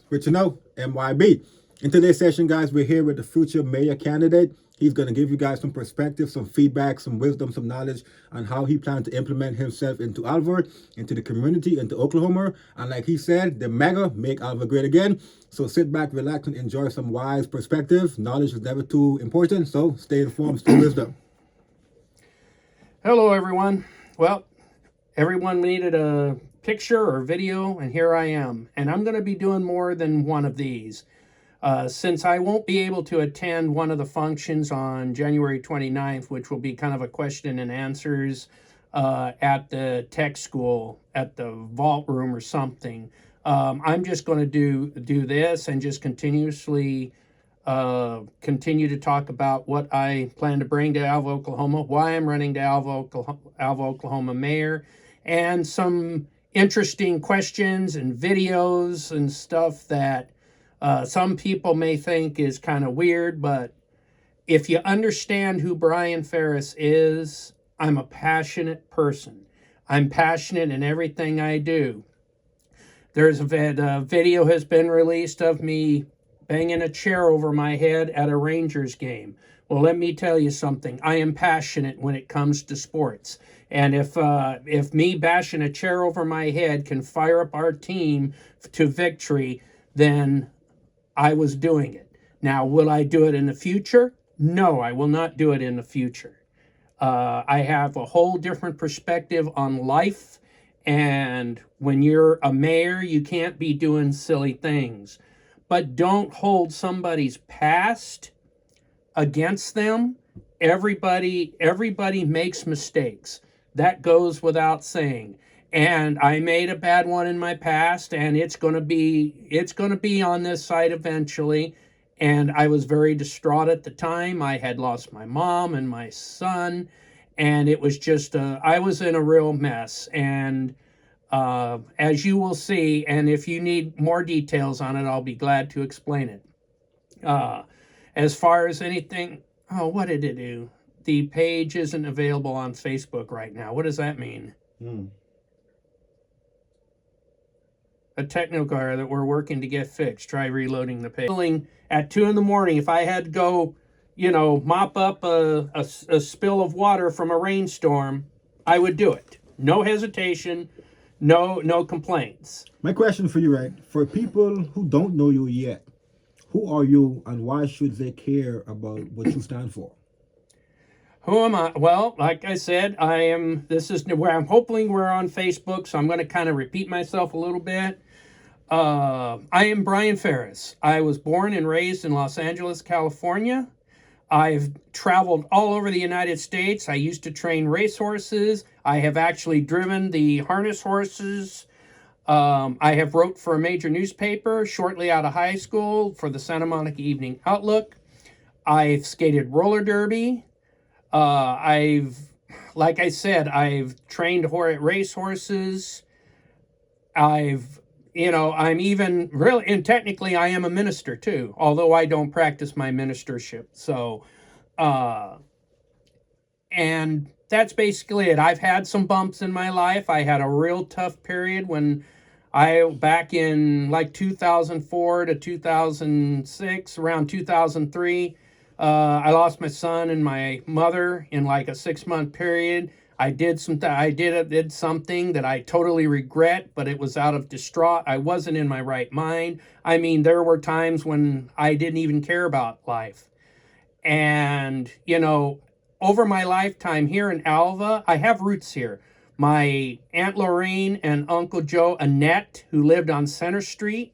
Which you know, MYB. In today's session, guys, we're here with the future mayor candidate. He's going to give you guys some perspective, some feedback, some wisdom, some knowledge on how he plans to implement himself into Alva, into the community, into Oklahoma. And like he said, the mega make Alva great again. So sit back, relax, and enjoy some wise perspective. Knowledge is never too important, so stay informed, stay wisdom. Hello, everyone. Well, everyone needed a picture or video, and here I am. And I'm going to be doing more than one of these. Since I won't be able to attend one of the functions on January 29th, which will be kind of a question and answers at the tech school, at the vault room or something, I'm just going to do this and just continuously continue to talk about what I plan to bring to Alva, Oklahoma, why I'm running to Alva, Oklahoma mayor, and some interesting questions and videos and stuff that some people may think is kind of weird, but if you understand who Brian Ferris is, I'm a passionate person. I'm passionate in everything I do. There's a video has been released of me banging a chair over my head at a Rangers game. Well, let me tell you something. I am passionate when it comes to sports. And if me bashing a chair over my head can fire up our team to victory, then I was doing it. Now, will I do it in the future? No, I will not do it in the future. I have a whole different perspective on life. And when you're a mayor, you can't be doing silly things. But don't hold somebody's past against them. Everybody makes mistakes. That goes without saying. And I made a bad one in my past, and it's going to be on this side eventually. And I was very distraught at the time. I had lost my mom and my son, and it was just I was in a real mess. And as you will see, and if you need more details on it, I'll be glad to explain it. As far as anything, oh, what did it do? The page isn't available on Facebook right now. What does that mean? A technical error that we're working to get fixed. Try reloading the page. At 2 in the morning, if I had to go, mop up a spill of water from a rainstorm, I would do it. No hesitation. No complaints. My question for you, right? For people who don't know you yet, who are you and why should they care about what you stand for? Who am I? Well, like I said, this is where I'm hoping we're on Facebook, so I'm going to kind of repeat myself a little bit. I am Brian Ferris. I was born and raised in Los Angeles, California. I've traveled all over the United States. I used to train racehorses. I have actually driven the harness horses. I have wrote for a major newspaper shortly out of high school for the Santa Monica Evening Outlook. I've skated roller derby. Like I said, I've trained racehorses. I'm even really, and technically I am a minister too, although I don't practice my ministership. So, and that's basically it. I've had some bumps in my life. I had a real tough period back in like 2004 to 2006, around 2003, I lost my son and my mother in like a 6-month period. I did something that I totally regret, but it was out of distraught. I wasn't in my right mind. I mean, there were times when I didn't even care about life. And, over my lifetime here in Alva, I have roots here. My Aunt Lorraine and Uncle Joe Annette, who lived on Center Street.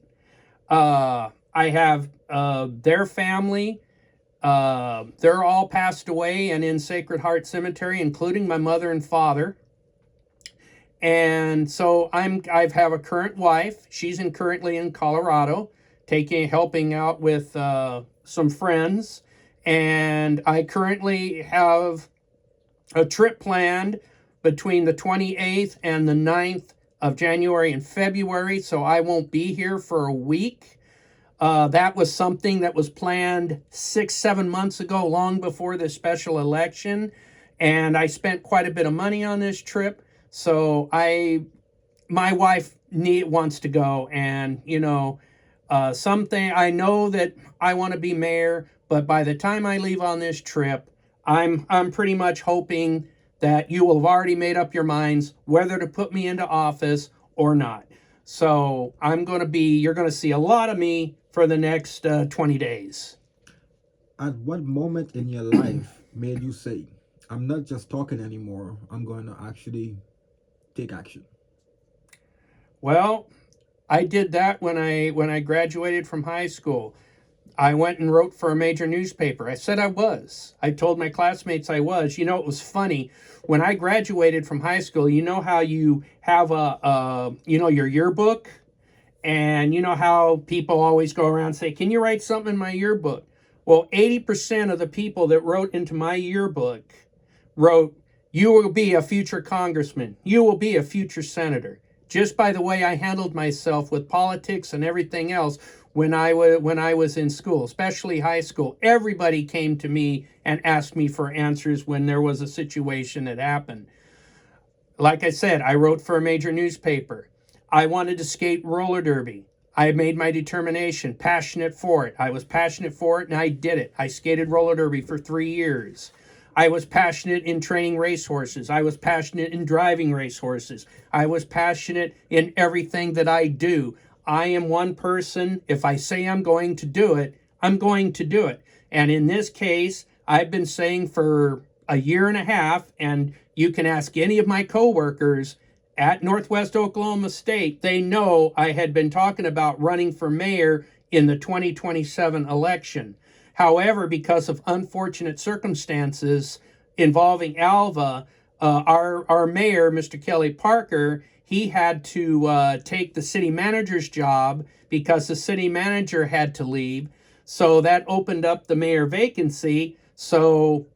I have their family. They're all passed away and in Sacred Heart Cemetery, including my mother and father. And so I have a current wife. She's currently in Colorado, helping out with some friends. And I currently have a trip planned between the 28th and the 9th of January and February, so I won't be here for a week. That was something that was planned 7 months ago, long before the special election. And I spent quite a bit of money on this trip. So my wife wants to go. And, Something I know that I want to be mayor, but by the time I leave on this trip, I'm pretty much hoping that you will have already made up your minds whether to put me into office or not. So you're going to see a lot of me for the next 20 days. At what moment in your life made you say, I'm not just talking anymore, I'm going to actually take action? Well, I did that when I graduated from high school. I went and wrote for a major newspaper. I said I was. I told my classmates I was. You know, it was funny. When I graduated from high school, you know how you have your yearbook? And you know how people always go around and say, can you write something in my yearbook? Well, 80% of the people that wrote into my yearbook wrote, you will be a future congressman. You will be a future senator. Just by the way I handled myself with politics and everything else when I was in school, especially high school. Everybody came to me and asked me for answers when there was a situation that happened. Like I said, I wrote for a major newspaper. I wanted to skate roller derby. I made my determination, passionate for it. I was passionate for it and I did it. I skated roller derby for 3 years. I was passionate in training racehorses. I was passionate in driving racehorses. I was passionate in everything that I do. I am one person. If I say I'm going to do it, I'm going to do it. And in this case, I've been saying for a year and a half, and you can ask any of my coworkers at Northwest Oklahoma State, they know I had been talking about running for mayor in the 2027 election. However, because of unfortunate circumstances involving Alva, our mayor, Mr. Kelly Parker, he had to take the city manager's job because the city manager had to leave. So that opened up the mayor vacancy. So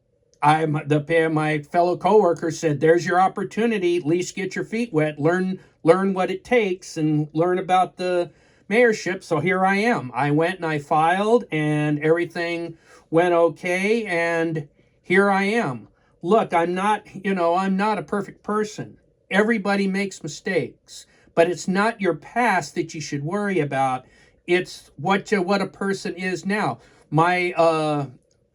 my fellow coworkers said, there's your opportunity. At least get your feet wet, learn what it takes and learn about the mayorship. So here I am. I went and I filed and everything went okay. And here I am. Look, I'm not a perfect person. Everybody makes mistakes, but it's not your past that you should worry about. It's what a person is now. My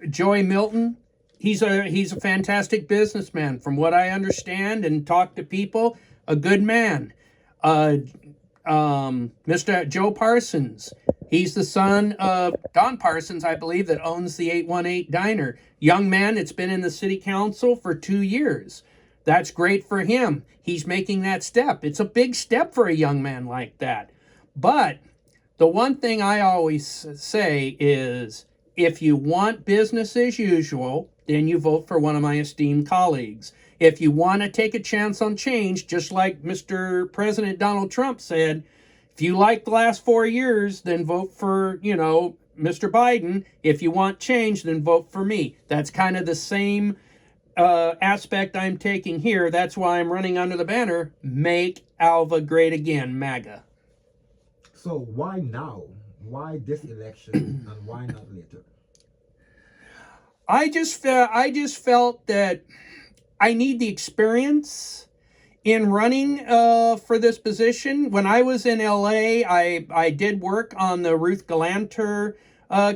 Joey Milton, he's a fantastic businessman from what I understand and talk to people, a good man. Mr. Joe Parsons, he's the son of Don Parsons, I believe, that owns the 818 Diner. Young man that's been in the city council for 2 years. That's great for him. He's making that step. It's a big step for a young man like that. But the one thing I always say is, if you want business as usual, then you vote for one of my esteemed colleagues. If you want to take a chance on change, just like Mr. President Donald Trump said, if you like the last 4 years, then vote for, Mr. Biden. If you want change, then vote for me. That's kind of the same aspect I'm taking here. That's why I'm running under the banner, Make Alva Great Again, MAGA. So why now? Why this election and why not later? I just felt that I need the experience in running for this position. When I was in LA, I did work on the Ruth Galanter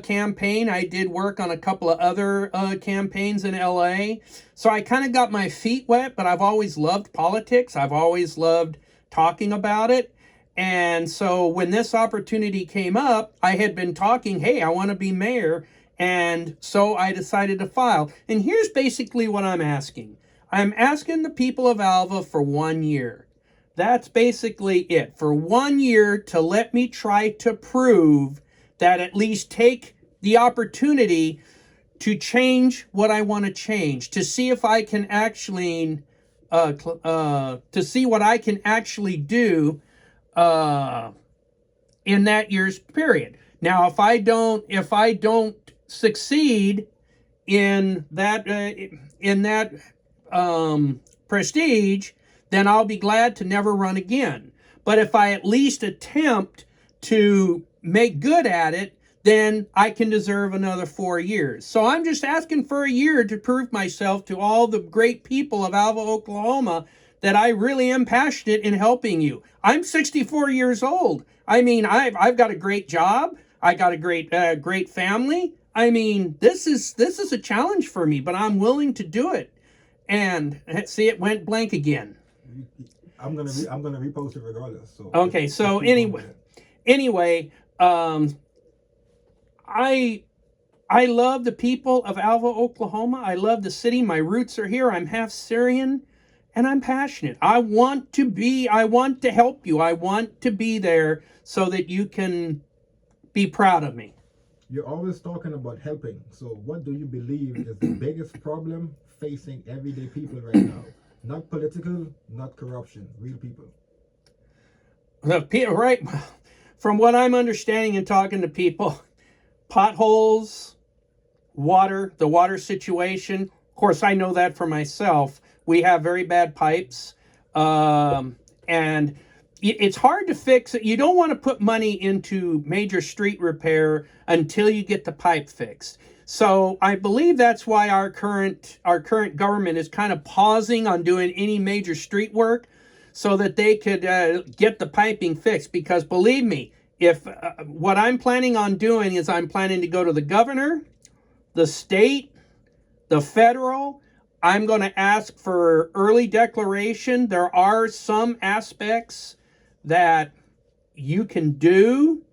campaign. I did work on a couple of other campaigns in LA. So I kind of got my feet wet, but I've always loved politics. I've always loved talking about it. And so when this opportunity came up, I had been talking, hey, I want to be mayor. And so I decided to file. And here's basically what I'm asking. I'm asking the people of Alva for 1 year. That's basically it. For 1 year to let me try to prove that at least take the opportunity to change what I want to change, to see if I can actually, to see what I can actually do in that year's period. Now, if I don't succeed in that prestige, then I'll be glad to never run again. But if I at least attempt to make good at it, then I can deserve another 4 years. So I'm just asking for a year to prove myself to all the great people of Alva, Oklahoma, that I really am passionate in helping you. I'm 64 years old. I mean, I've got a great job. I got a great family. I mean, this is a challenge for me, but I'm willing to do it. And see, it went blank again. I'm gonna repost it regardless. So okay. So anyway, I love the people of Alva, Oklahoma. I love the city. My roots are here. I'm half Syrian, and I'm passionate. I want to help you. I want to be there so that you can be proud of me. You're always talking about helping. So what do you believe is the biggest problem facing everyday people right now? Not political, not corruption, real people. Right. From what I'm understanding and talking to people, potholes, the water situation. Of course, I know that for myself. We have very bad pipes, and it's hard to fix it. You don't want to put money into major street repair until you get the pipe fixed. So I believe that's why our current government is kind of pausing on doing any major street work, so that they could get the piping fixed. Because believe me, if what I'm planning on doing is I'm planning to go to the governor, the state, the federal. I'm going to ask for early declaration. There are some aspects that you can do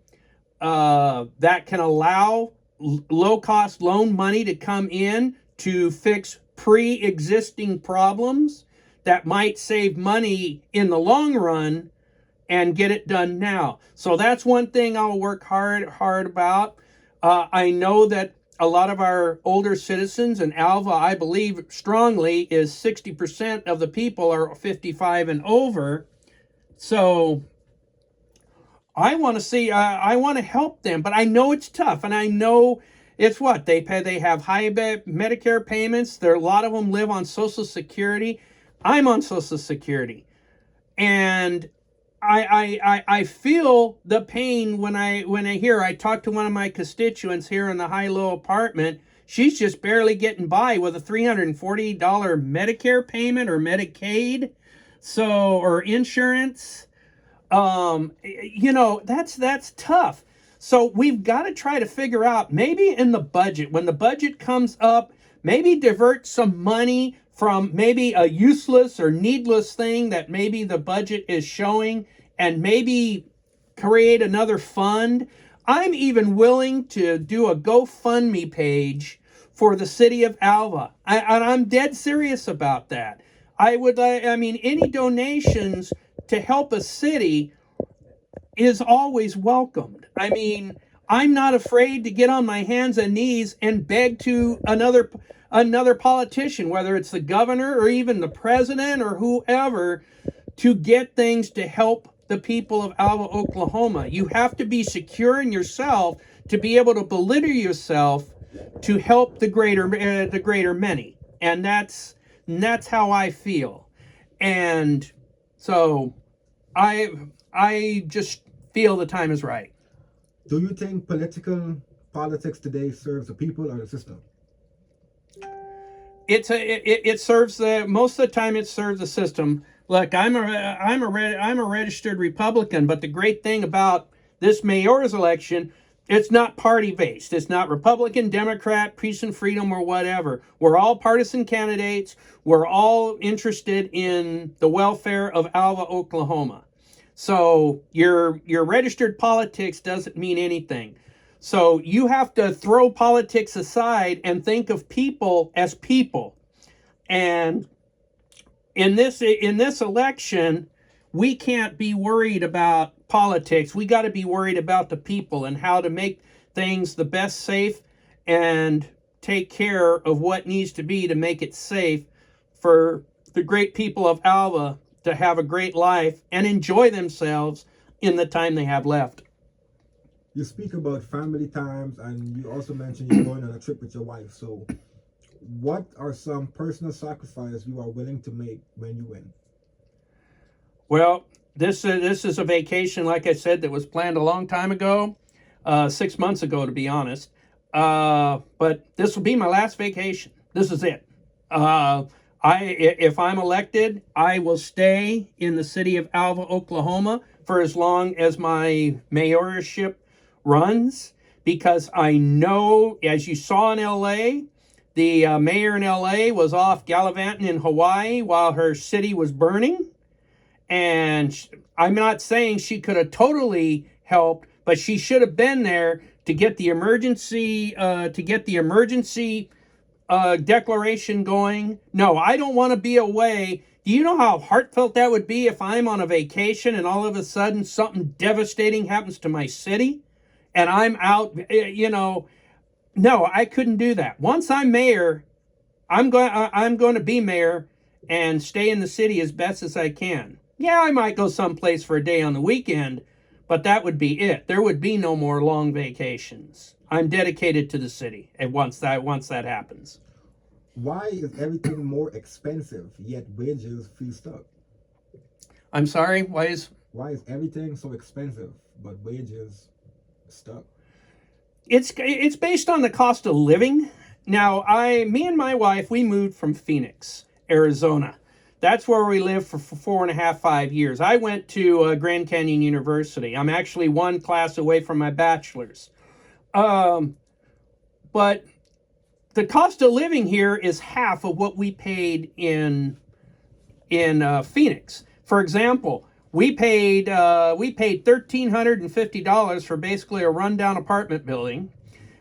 that can allow low-cost loan money to come in to fix pre-existing problems that might save money in the long run and get it done now. So that's one thing I'll work hard about. I know that a lot of our older citizens, and Alva, I believe strongly, is 60% of the people are 55 and over. So I want to help them, but I know it's tough, and I know it's what they pay. They have high Medicare payments. A lot of them live on Social Security. I'm on Social Security, and I feel the pain when I hear. I talked to one of my constituents here in the high-low apartment. She's just barely getting by with a $340 Medicare payment or Medicaid, or insurance. That's tough. So we've got to try to figure out, maybe in the budget, when the budget comes up, maybe divert some money from maybe a useless or needless thing that maybe the budget is showing, and maybe create another fund. I'm even willing to do a GoFundMe page for the city of Alva. And I'm dead serious about that. Any donations to help a city is always welcomed. I'm not afraid to get on my hands and knees and beg to another politician, whether it's the governor or even the president or whoever, to get things to help the people of Alva, Oklahoma. You have to be secure in yourself to be able to belittle yourself to help the greater many. And that's how I feel. And so I just feel the time is right. Do you think politics today serves the people or the system? It serves most of the time it serves the system. Look, I'm a registered Republican, but the great thing about this mayor's election, it's not party based. It's not Republican, Democrat, peace and freedom, or whatever. We're all partisan candidates. We're all interested in the welfare of Alva, Oklahoma. So your registered politics doesn't mean anything. So you have to throw politics aside and think of people as people. And in this election, we can't be worried about politics. We got to be worried about the people and how to make things the best safe and take care of what needs to be to make it safe for the great people of Alva to have a great life and enjoy themselves in the time they have left. You speak about family times, and you also mentioned you're going on a trip with your wife. So what are some personal sacrifices you are willing to make when you win? Well, this is a vacation, like I said, that was planned a long time ago, 6 months ago, to be honest. But this will be my last vacation. This is it. If I'm elected, I will stay in the city of Alva, Oklahoma for as long as my mayorship runs, because I know, as you saw in LA, the mayor in LA was off gallivanting in Hawaii while her city was burning. And I'm not saying she could have totally helped, but she should have been there to get the emergency declaration going. No, I don't want to be away. Do you know how heartfelt that would be if I'm on a vacation and all of a sudden something devastating happens to my city and I'm out, No, I couldn't do that. Once I'm mayor, I'm going to be mayor and stay in the city as best as I can. Yeah, I might go someplace for a day on the weekend, but that would be it. There would be no more long vacations. I'm dedicated to the city, and once that happens. Why is everything more expensive, yet wages feel stuck? I'm sorry, why is everything so expensive, but wages stuck? It's based on the cost of living. Now, me and my wife, we moved from Phoenix, Arizona. That's where we lived for 4.5, 5 years. I went to Grand Canyon University. I'm actually one class away from my bachelor's. But the cost of living here is half of what we paid in Phoenix. For example, we paid $1,350 for basically a rundown apartment building,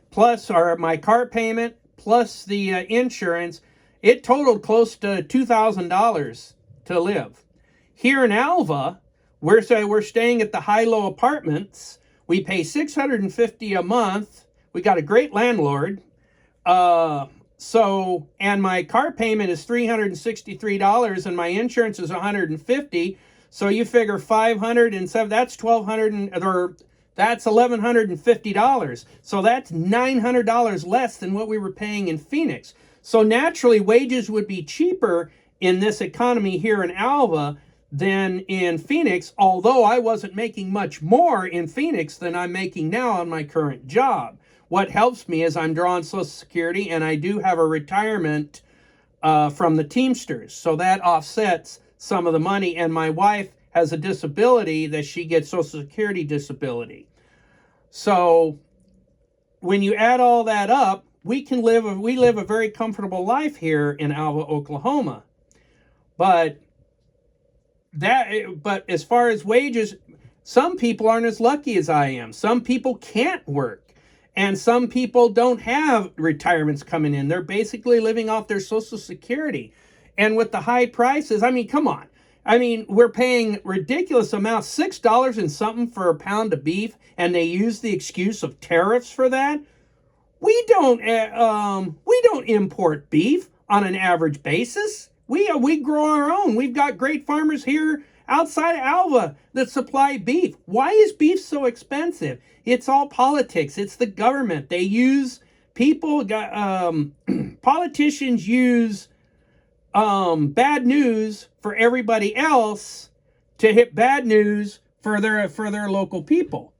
plus my car payment, plus the insurance. It totaled close to $2,000 to live. Here in Alva, we're staying at the high-low apartments. We pay $650 a month. We got a great landlord. And my car payment is $363 and my insurance is $150. So you figure 507, that's that's $1,150. So that's $900 less than what we were paying in Phoenix. So naturally, wages would be cheaper in this economy here in Alva than in Phoenix, although I wasn't making much more in Phoenix than I'm making now on my current job. What helps me is I'm drawing Social Security, and I do have a retirement from the Teamsters. So that offsets some of the money, and my wife has a disability that she gets Social Security disability. So when you add all that up, we live a very comfortable life here in Alva, Oklahoma. But as far as wages, some people aren't as lucky as I am. Some people can't work. And some people don't have retirements coming in. They're basically living off their Social Security. And with the high prices, I mean, come on. I mean, we're paying ridiculous amounts, $6 and something for a pound of beef, and they use the excuse of tariffs for that. We don't import beef on an average basis. We grow our own. We've got great farmers here outside of Alva that supply beef. Why is beef so expensive? It's all politics. It's the government. Politicians use bad news for everybody else to hit bad news for their local people.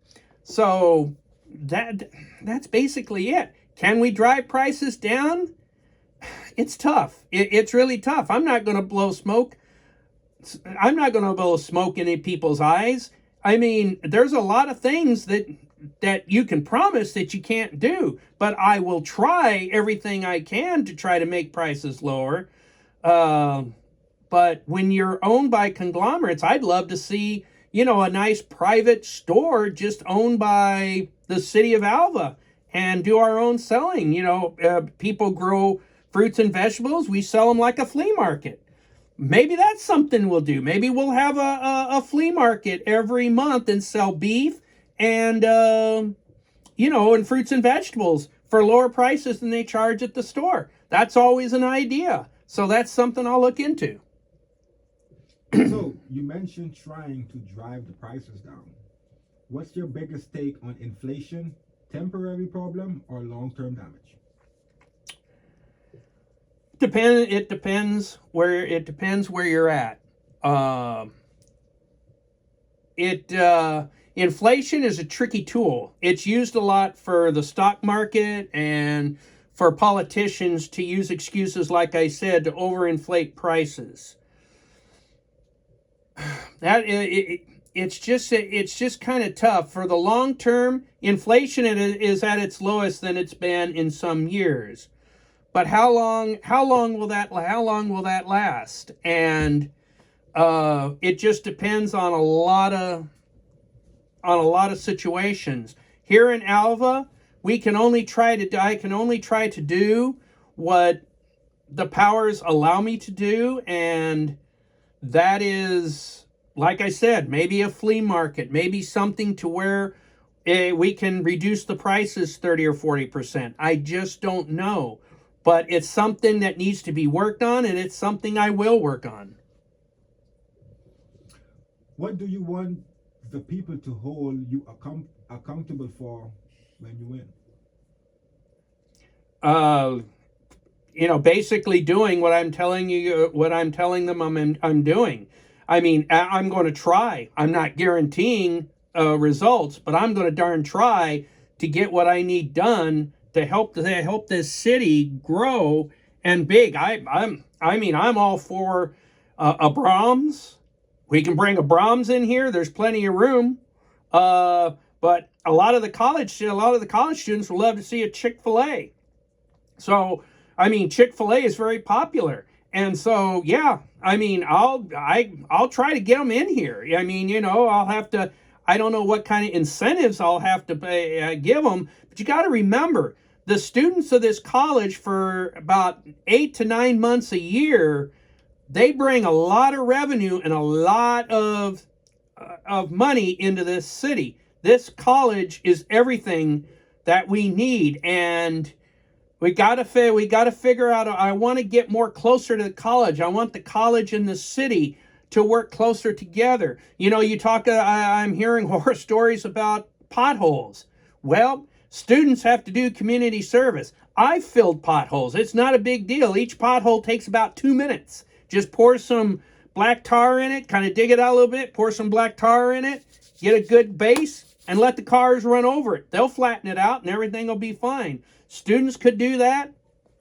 So that's basically it. Can we drive prices down? It's tough. It's really tough. I'm not going to blow smoke in people's eyes. I mean, there's a lot of things that you can promise that you can't do, but I will try everything I can to try to make prices lower. But when you're owned by conglomerates, I'd love to see, a nice private store just owned by the city of Alva and do our own selling. People grow fruits and vegetables. We sell them like a flea market. Maybe that's something we'll do. Maybe we'll have a flea market every month and sell beef and, and fruits and vegetables for lower prices than they charge at the store. That's always an idea. So that's something I'll look into. So you mentioned trying to drive the prices down. What's your biggest take on inflation, temporary problem or long-term damage? It depends where you're at. Inflation is a tricky tool. It's used a lot for the stock market and for politicians to use excuses, like I said, to overinflate prices. it's just kind of tough for the long term. Inflation is at its lowest than it's been in some years, but how long will that last? And it just depends on a lot of situations. Here in Alva, I can only try to do what the powers allow me to do, and that is, like I said, maybe a flea market, maybe something to where we can reduce the prices 30 or 40%. I just don't know. But it's something that needs to be worked on, and it's something I will work on. What do you want the people to hold you accountable for when you win? Basically doing what I'm telling you, what I'm telling them I'm doing. I mean, I'm going to try. I'm not guaranteeing results, but I'm going to darn try to get what I need done to help this city grow and big. I'm all for a Brahms. We can bring a Brahms in here. There's plenty of room. But a lot of the college students would love to see a Chick-fil-A. So, I mean, Chick-fil-A is very popular. And so, yeah, I mean, I'll try to get them in here. I mean, I'll have to, I don't know what kind of incentives I'll have to give them, but you got to remember, the students of this college for about 8 to 9 months a year, they bring a lot of revenue and a lot of money into this city. This college is everything that we need, and we gotta figure out. I want to get more closer to the college. I want the college and the city to work closer together. You talk. I'm hearing horror stories about potholes. Well, students have to do community service. I've filled potholes. It's not a big deal. Each pothole takes about 2 minutes. Just pour some black tar in it, kind of dig it out a little bit, pour some black tar in it, get a good base, and let the cars run over it. They'll flatten it out and everything will be fine. Students could do that.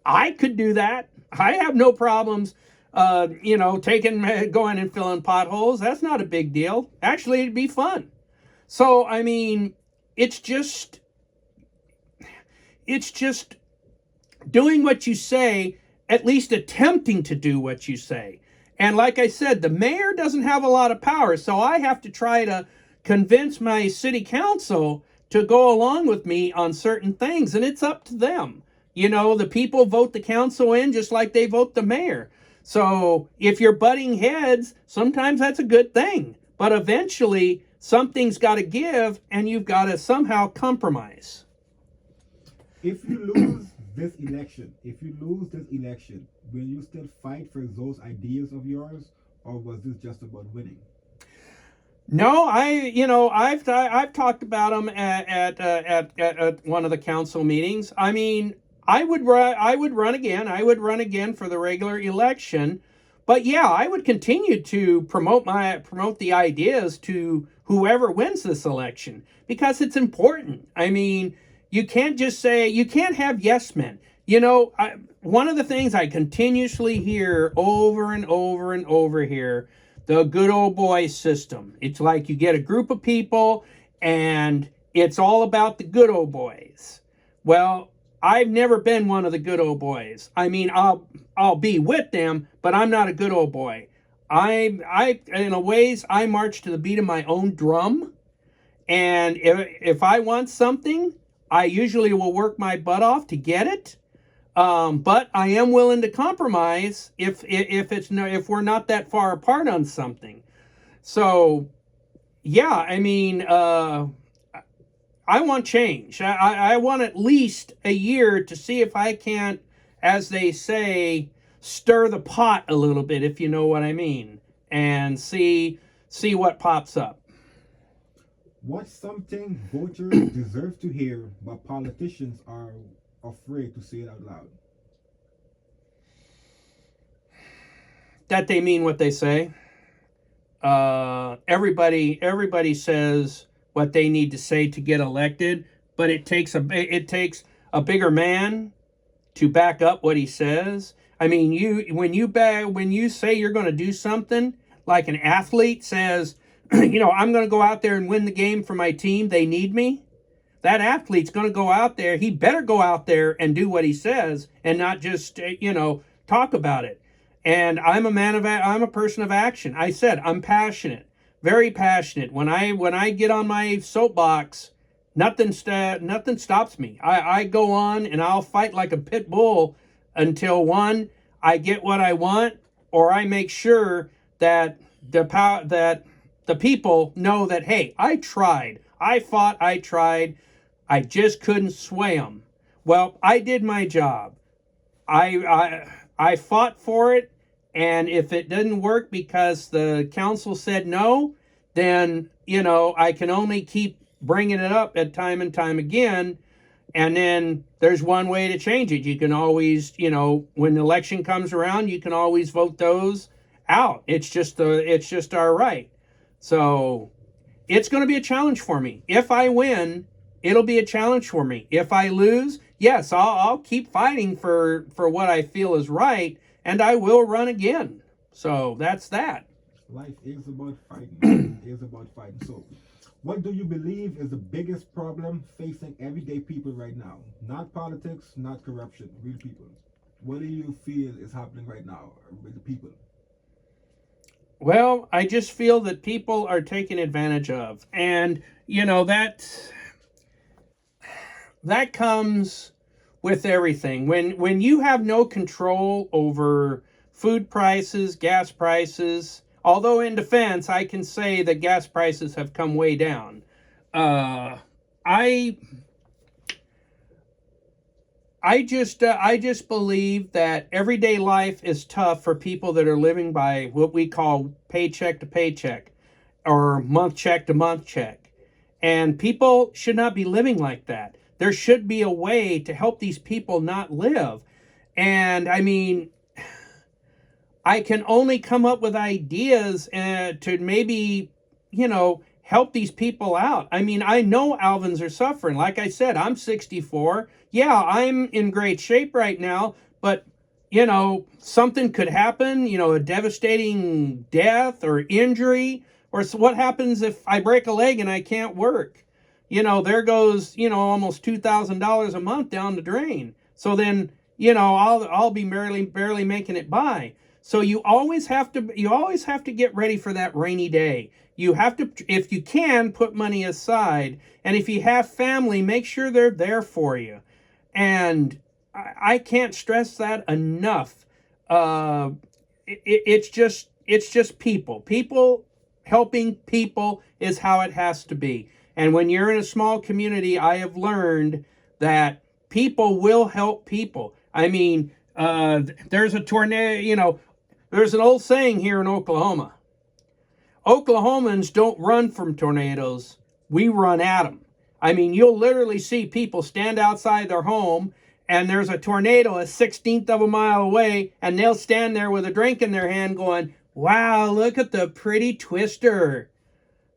I could do that. I have no problems, going and filling potholes. That's not a big deal. Actually, it'd be fun. So, I mean, it's just doing what you say, at least attempting to do what you say. And like I said, the mayor doesn't have a lot of power, so I have to try to convince my city council to go along with me on certain things, and it's up to them. The people vote the council in just like they vote the mayor. So if you're butting heads, sometimes that's a good thing. But eventually, something's got to give, and you've got to somehow compromise. If you lose this election, will you still fight for those ideas of yours, or was this just about winning? No, I've talked about them at one of the council meetings. I mean, I would run again. I would run again for the regular election, but yeah, I would continue to promote the ideas to whoever wins this election, because it's important. I mean, you can't have yes men. One of the things I continuously hear over and over and over here, the good old boy system. It's like you get a group of people and it's all about the good old boys. Well, I've never been one of the good old boys. I mean, I'll be with them, but I'm not a good old boy. I in a ways, I march to the beat of my own drum. And if I want something, I usually will work my butt off to get it. But I am willing to compromise if we're not that far apart on something. So, yeah, I mean, I want change. I want at least a year to see if I can't, as they say, stir the pot a little bit, if you know what I mean, and see what pops up. What's something voters deserve to hear, but politicians are afraid to say it out loud? That they mean what they say. Everybody says what they need to say to get elected, but it takes a bigger man to back up what he says. I mean, when you say you're going to do something, like an athlete says, I'm going to go out there and win the game for my team. They need me. That athlete's going to go out there. He better go out there and do what he says and not just, talk about it. And I'm a person of action. I said, I'm passionate, very passionate. When I get on my soapbox, nothing stops me. I go on and I'll fight like a pit bull until one, I get what I want, or I make sure that the people know that, hey, I tried. I fought, I tried. I just couldn't sway them. Well, I did my job. I fought for it, and if it didn't work because the council said no, then I can only keep bringing it up at time and time again. And then there's one way to change it. You can always, when the election comes around, you can always vote those out. It's just our right. So it's going to be a challenge for me. If I win, it'll be a challenge for me. If I lose, yes, I'll keep fighting for what I feel is right, and I will run again. So that's that. Life is about fighting. It is about fighting. So, what do you believe is the biggest problem facing everyday people right now? Not politics, not corruption, real people. What do you feel is happening right now with the people? Well, I just feel that people are taken advantage of. And, that comes with everything. When you have no control over food prices, gas prices, although in defense, I can say that gas prices have come way down. I just believe that everyday life is tough for people that are living by what we call paycheck to paycheck or month check to month check. And people should not be living like that. There should be a way to help these people not live. And I mean, I can only come up with ideas to maybe, help these people out. I mean, I know Alvins are suffering. Like I said, I'm 64. Yeah, I'm in great shape right now, but, something could happen, a devastating death or injury, or what happens if I break a leg and I can't work? There goes, almost $2,000 a month down the drain. So then, I'll be barely making it by. So you always have to get ready for that rainy day. You have to, if you can, put money aside. And if you have family, make sure they're there for you. And I can't stress that enough. It's just people. People helping people is how it has to be. And when you're in a small community, I have learned that people will help people. I mean, there's a tornado, there's an old saying here in Oklahoma. Oklahomans don't run from tornadoes. We run at them. I mean, you'll literally see people stand outside their home and there's a tornado a 1/16 of a mile away and they'll stand there with a drink in their hand going, wow, look at the pretty twister.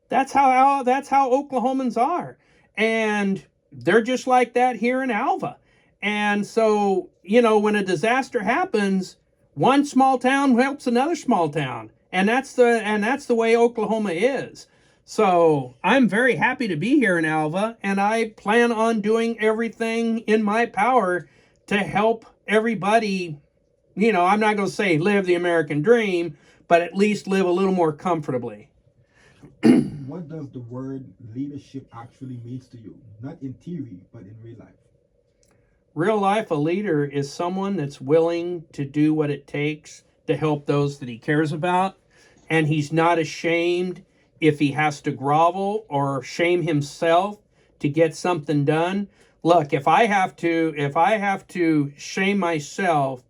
That's how Oklahomans are. And they're just like that here in Alva. And so, when a disaster happens, one small town helps another small town. And that's the way Oklahoma is. So I'm very happy to be here in Alva, and I plan on doing everything in my power to help everybody, I'm not going to say live the American dream, but at least live a little more comfortably. What does the word leadership actually mean to you? Not in theory, but in real life. Real life, a leader is someone that's willing to do what it takes to help those that he cares about. And he's not ashamed if he has to grovel or shame himself to get something done. Look, if I have to shame myself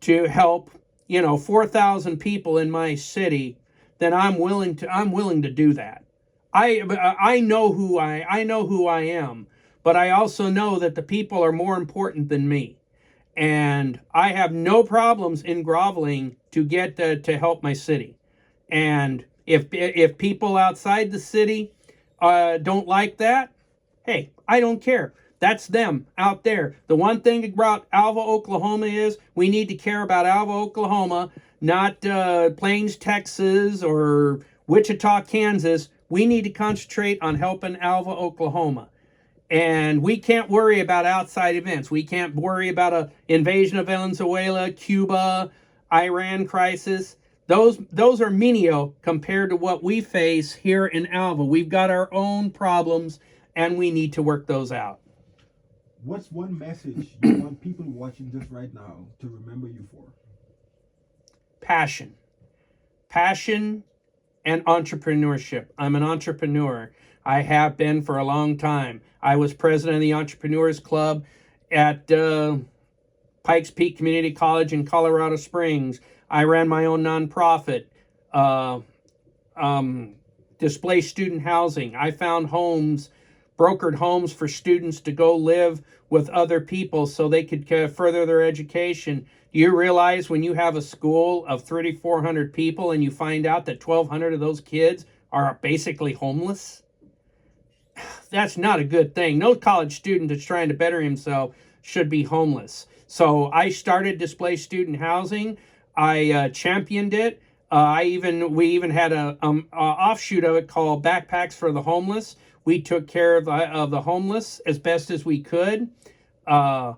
to help, 4,000 people in my city, then I'm willing to do that. I know who I am, but I also know that the people are more important than me. And I have no problems in groveling to get to help my city. And if people outside the city don't like that, hey, I don't care. That's them out there. The one thing about Alva, Oklahoma is we need to care about Alva, Oklahoma, not Plains, Texas, or Wichita, Kansas, we need to concentrate on helping Alva, Oklahoma. And we can't worry about outside events. We can't worry about an invasion of Venezuela, Cuba, Iran crisis. Those are menial compared to what we face here in Alva. We've got our own problems, and we need to work those out. What's one message you want people watching this right now to remember you for? Passion. Passion and entrepreneurship. I'm an entrepreneur. I have been for a long time. I was president of the Entrepreneurs Club at Pikes Peak Community College in Colorado Springs. I ran my own nonprofit, displaced student housing. I found homes, brokered homes for students to go live with other people so they could further their education. Do you realize when you have a school of 3,400 people and you find out that 1,200 of those kids are basically homeless? That's not a good thing. No college student that's trying to better himself should be homeless. So I started displaced student housing. I championed it. We even had a offshoot of it called Backpacks for the Homeless. We took care of the homeless as best as we could. I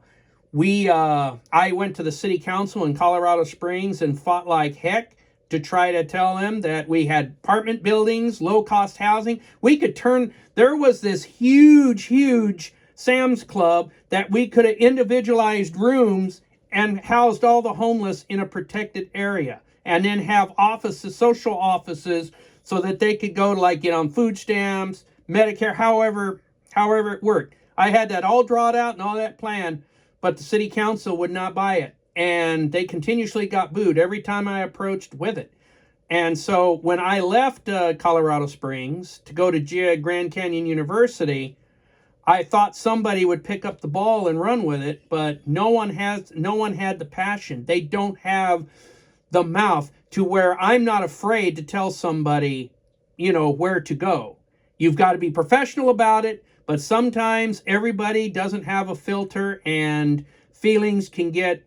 went to the city council in Colorado Springs and fought like heck to try to tell them that we had apartment buildings, low-cost housing. There was this huge Sam's Club that we could have individualized rooms and housed all the homeless in a protected area, and then have offices, social offices, so that they could go to get on food stamps, Medicare, however it worked. I had that all drawn out and all that planned, but the city council would not buy it. And they continuously got booed every time I approached with it. And so when I left Colorado Springs to go to Grand Canyon University, I thought somebody would pick up the ball and run with it, but no one had the passion. They don't have the mouth to where I'm not afraid to tell somebody, where to go. You've got to be professional about it, but sometimes everybody doesn't have a filter and feelings can get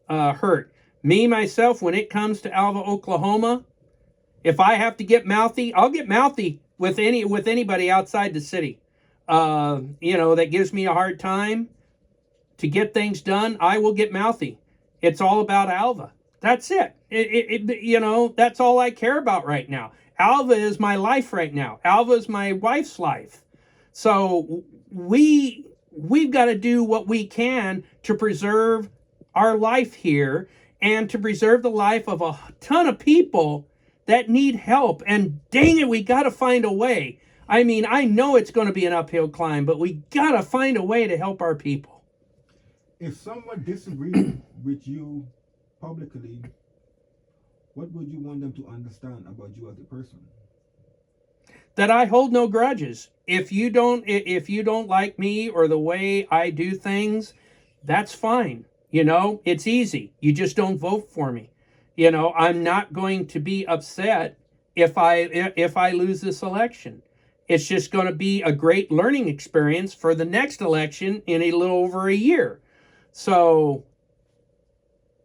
hurt. Me, myself, when it comes to Alva, Oklahoma, if I have to get mouthy, I'll get mouthy with anybody outside the city. That gives me a hard time to get things done. I will get mouthy. It's all about Alva. That's it. That's all I care about right now. Alva is my life right now. Alva is my wife's life. So we've got to do what we can to preserve our life here and to preserve the life of a ton of people that need help. And dang it, we got to find a way. I mean, I know it's going to be an uphill climb, but we got to find a way to help our people. If someone disagreed with you publicly, what would you want them to understand about you as a person? That I hold no grudges. If you don't like me or the way I do things, that's fine. It's easy. You just don't vote for me. I'm not going to be upset if I lose this election. It's just going to be a great learning experience for the next election in a little over a year. So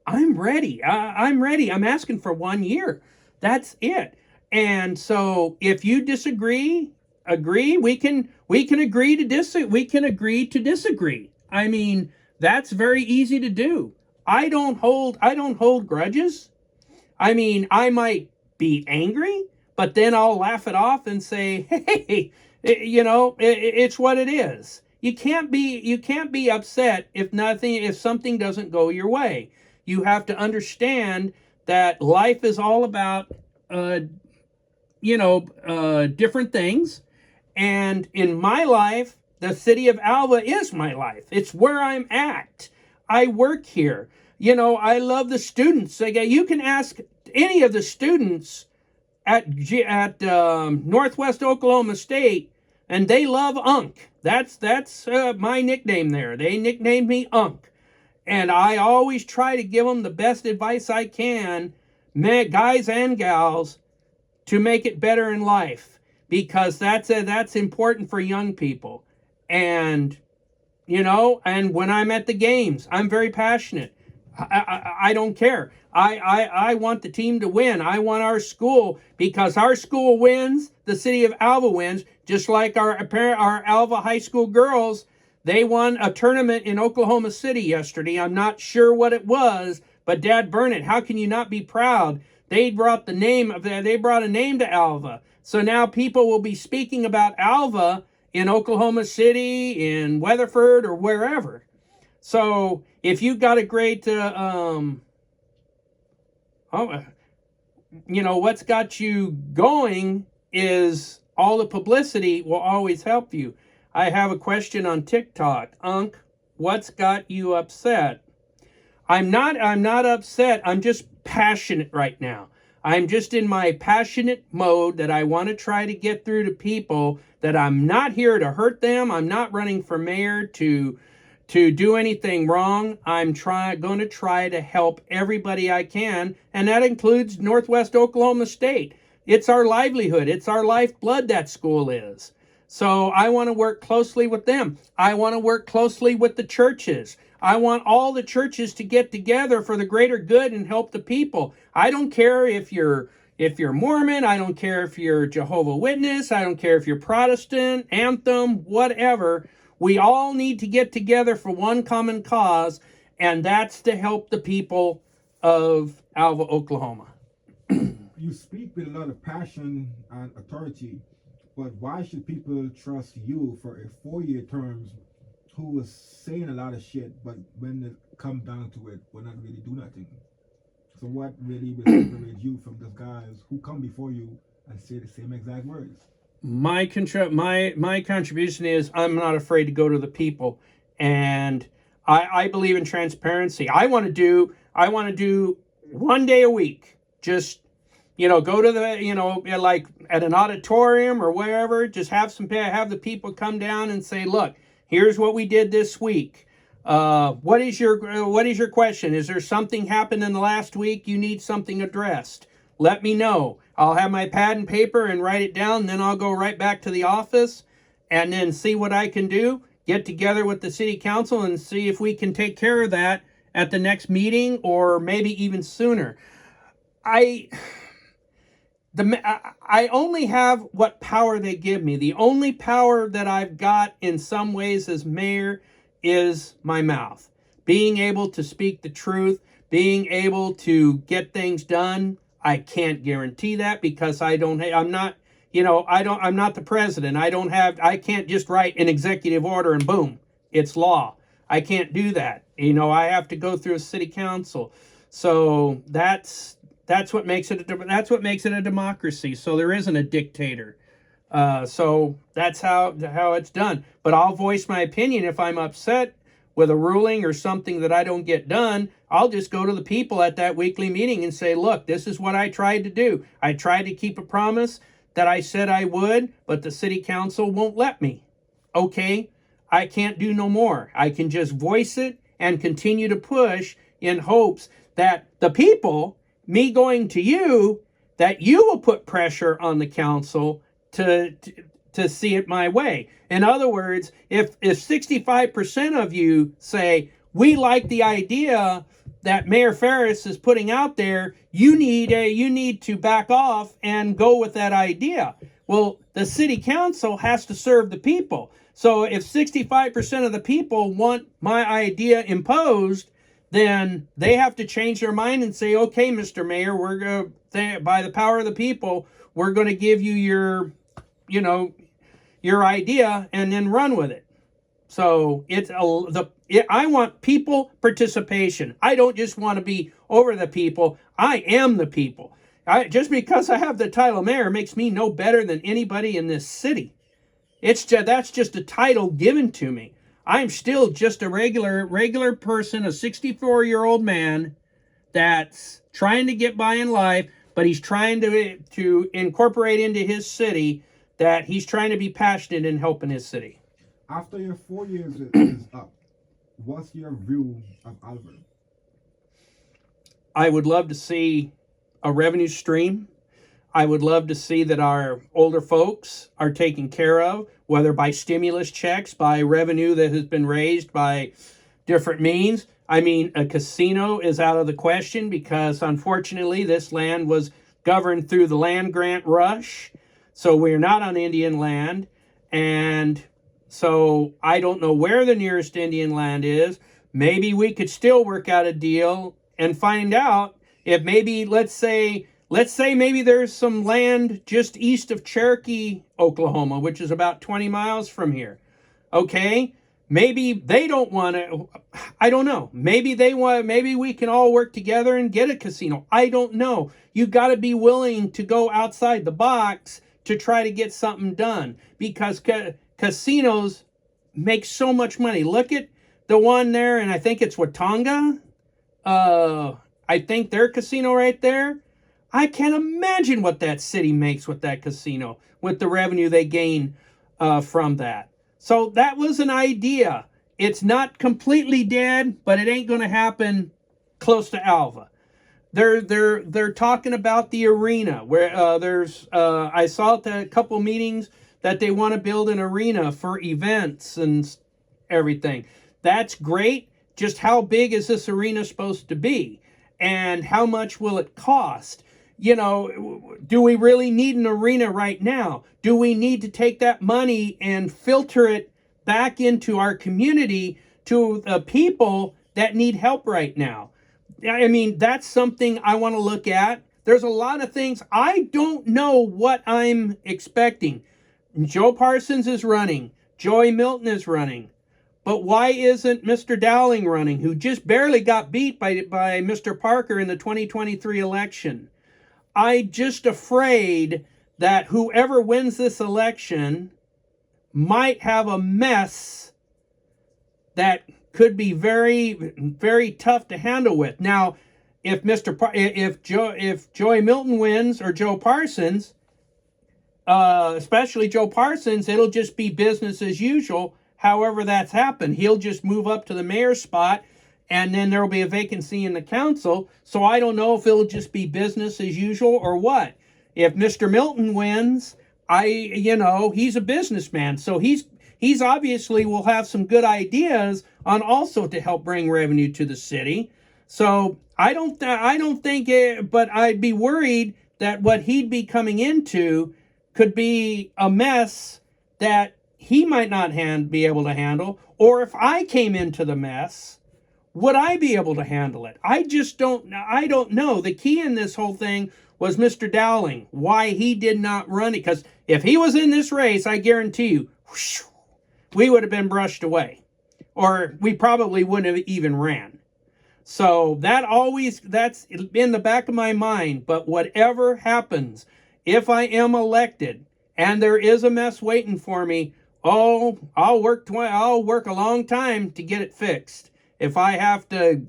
I'm ready. I'm ready. I'm asking for 1 year. That's it. And so if you disagree, we can agree to disagree. I mean, that's very easy to do. I don't hold grudges. I mean, I might be angry, but then I'll laugh it off and say, hey, it's what it is. You can't be upset if something doesn't go your way. You have to understand that life is all about different things. And in my life, the city of Alva is my life. It's where I'm at. I work here. I love the students. You can ask any of the students at Northwest Oklahoma State, and they love Unc. That's my nickname there. They nicknamed me Unc. And I always try to give them the best advice I can, guys and gals, to make it better in life, because that's important for young people. And and when I'm at the games, I'm very passionate. I don't care. I want the team to win. I want our school, because our school wins, the city of Alva wins, just like our Alva high school girls. They won a tournament in Oklahoma City yesterday. I'm not sure what it was, but dad burn it, how can you not be proud? They brought a name to Alva. So now people will be speaking about Alva in Oklahoma City, in Weatherford, or wherever. So if you got a great, what's got you going is all the publicity will always help you. I have a question on TikTok. Unc, what's got you upset? I'm not upset. I'm just passionate right now. I'm just in my passionate mode that I want to try to get through to people that I'm not here to hurt them. I'm not running for mayor to do anything wrong. I'm going to try to help everybody I can, and that includes Northwest Oklahoma State. It's our livelihood. It's our lifeblood, that school is. So I want to work closely with them. I want to work closely with the churches. I want all the churches to get together for the greater good and help the people. I don't care if you're Mormon. I don't care if you're Jehovah's Witness. I don't care if you're Protestant, Anthem, whatever. We all need to get together for one common cause, and that's to help the people of Alva, Oklahoma. You speak with a lot of passion and authority, but why should people trust you for a 4-year term who was saying a lot of shit, but when it comes down to it, will not really do nothing? So what really will separate you from those guys who come before you and say the same exact words? My contribution is I'm not afraid to go to the people, and I believe in transparency. I want to do 1 day a week. Just go to the like at an auditorium or wherever. Just have the people come down and say, look, here's what we did this week. What is your question? Is there something happened in the last week you need something addressed? Let me know. I'll have my pad and paper and write it down, and then I'll go right back to the office and then see what I can do, get together with the city council and see if we can take care of that at the next meeting or maybe even sooner. I only have what power they give me. The only power that I've got in some ways as mayor is my mouth. Being able to speak the truth, being able to get things done. I can't guarantee that because I'm not the president. I can't just write an executive order and boom, it's law. I can't do that. I have to go through a city council. So that's what makes it a democracy. So there isn't a dictator. So that's how it's done. But I'll voice my opinion if I'm upset with a ruling or something that I don't get done. I'll just go to the people at that weekly meeting and say, look, this is what I tried to do. I tried to keep a promise that I said I would, but the city council won't let me. Okay, I can't do no more. I can just voice it and continue to push in hopes that the people, me going to you, that you will put pressure on the council to see it my way. In other words, if 65% of you say, we like the idea that Mayor Ferris is putting out there, you need to back off and go with that idea. Well, the city council has to serve the people. So if 65% of the people want my idea imposed, then they have to change their mind and say, okay, Mr. Mayor, we're going to, by the power of the people, we're going to give you your idea and then run with it. So I want people participation. I don't just want to be over the people. I am the people. Just because I have the title mayor makes me no better than anybody in this city. That's just a title given to me. I'm still just a regular person, a 64-year-old man that's trying to get by in life, but he's trying to incorporate into his city that he's trying to be passionate in helping his city. After your 4 years is up, what's your view of Alva? I would love to see a revenue stream. I would love to see that our older folks are taken care of, whether by stimulus checks, by revenue that has been raised by different means. I mean, a casino is out of the question because, unfortunately, this land was governed through the land grant rush. So we're not on Indian land. And so I don't know where the nearest Indian land is. Maybe we could still work out a deal and find out if maybe, let's say maybe there's some land just east of Cherokee, Oklahoma, which is about 20 miles from here. Okay, maybe they don't want to, I don't know. Maybe they want, maybe we can all work together and get a casino. I don't know. You got to be willing to go outside the box to try to get something done, because casinos make so much money. Look at the one there, and I think it's Watonga. I think their casino right there. I can't imagine what that city makes with that casino, with the revenue they gain from that. So that was an idea. It's not completely dead, but it ain't going to happen close to Alva. They're talking about the arena where I saw at a couple meetings that they want to build an arena for events and everything. That's great. Just how big is this arena supposed to be? And how much will it cost? You know, do we really need an arena right now? Do we need to take that money and filter it back into our community to the people that need help right now? I mean, that's something I want to look at. There's a lot of things. I don't know what I'm expecting. Joe Parsons is running. Joey Milton is running. But why isn't Mr. Dowling running, who just barely got beat by Mr. Parker in the 2023 election? I'm just afraid that whoever wins this election might have a mess that could be very, very tough to handle with. Now, if Joey Milton wins, or Joe Parsons, especially Joe Parsons, it'll just be business as usual. However that's happened, he'll just move up to the mayor's spot, and then there will be a vacancy in the council. So I don't know if it'll just be business as usual or what. If Mr. Milton wins, he's a businessman, so he's obviously will have some good ideas on also to help bring revenue to the city. So I don't think it, but I'd be worried that what he'd be coming into could be a mess that he might not be able to handle. Or if I came into the mess, would I be able to handle it? I don't know. The key in this whole thing was Mr. Dowling, why he did not run it. Because if he was in this race, I guarantee you, whoosh, we would have been brushed away. Or we probably wouldn't have even ran. So that's in the back of my mind. But whatever happens, if I am elected and there is a mess waiting for me, I'll work a long time to get it fixed. If I have to,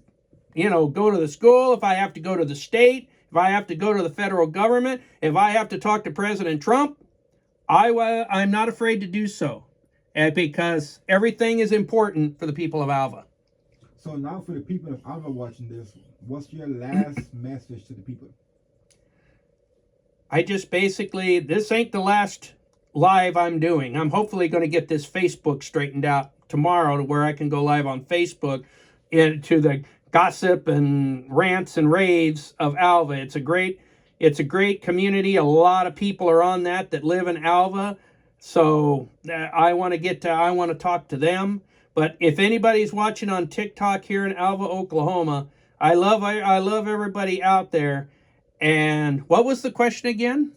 go to the school, if I have to go to the state, if I have to go to the federal government, if I have to talk to President Trump, I'm not afraid to do so, because everything is important for the people of Alva. So now for the people of Alva watching this, what's your last message to the people? I just basically, this ain't the last live I'm doing. I'm hopefully going to get this Facebook straightened out tomorrow to where I can go live on Facebook into the gossip and rants and raves of Alva. It's a great community. A lot of people are on that live in Alva. So I want to talk to them. But if anybody's watching on TikTok here in Alva, Oklahoma, I love everybody out there. And what was the question again?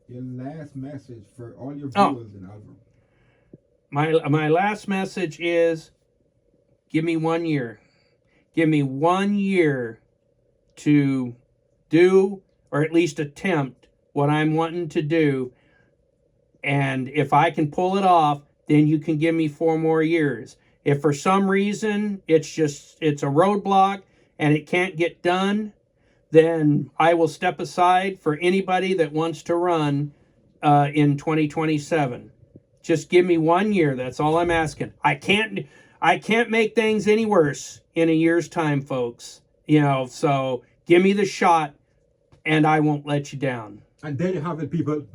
Your last message for all your viewers in Alva. My last message is, give me 1 year. Give me 1 year to do, or at least attempt, what I'm wanting to do. And if I can pull it off, then you can give me 4 more years. If for some reason it's a roadblock and it can't get done, then I will step aside for anybody that wants to run in 2027. Just give me 1 year. That's all I'm asking. I can't make things any worse in a year's time, folks. So give me the shot and I won't let you down. And there you have it, people.